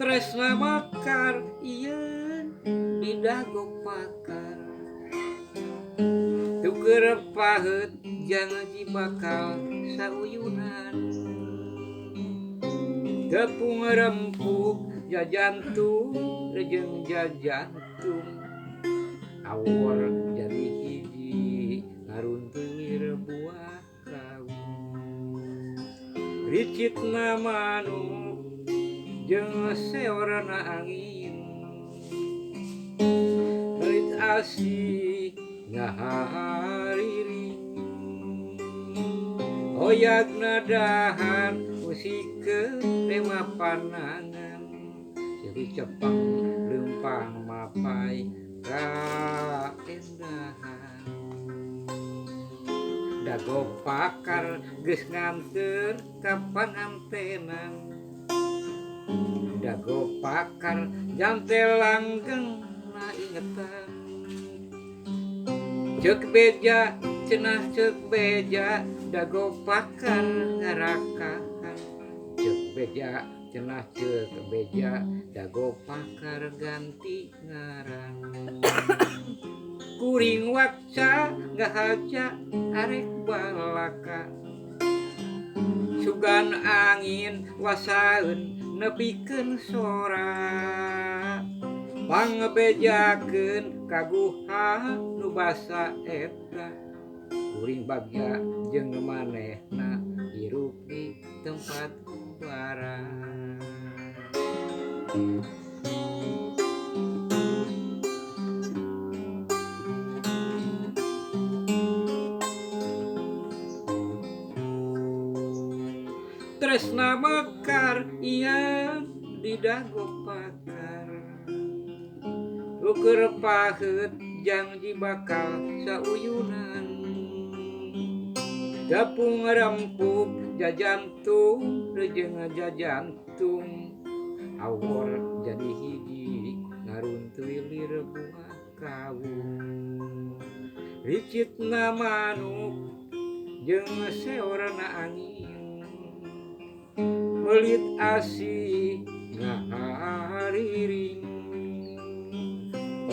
Tresna makar ieun didagok pakar tuker paheut jangan bakal sauyunan tepung rempuk jajantung rejeng jajantung awor jadi hiji ngaruntulir buah kawung ricitna manuk jeung seorana angin belit asih ngahariring hoyagna dahan musikeun tema panangan jadi cepeng leumpang mapai kaendahan dago pakar geus nganteur ka pangantenan dago pakar jantel langgeng na ingetan ceuk beja cenah ceuk beja dago pakar ngarakahan ceuk beja cenah ceuk beja dago pakar ganti ngaran kuring wakca gahaja arek balaka sugan angin wasaeun nepikeun sora pangbejakeun kaguha nu basa eta kuring bagja jeung manehna hirup di tempat barang. Tresna mekar ieun didagok pakar tuker paheut janji bakal sauyunan tepung rempuk jajantung rejeng jajantung awor jadi hiji ngaruntulir buah kawung ricitna manuk jeung seorana angin belit asih ngahariring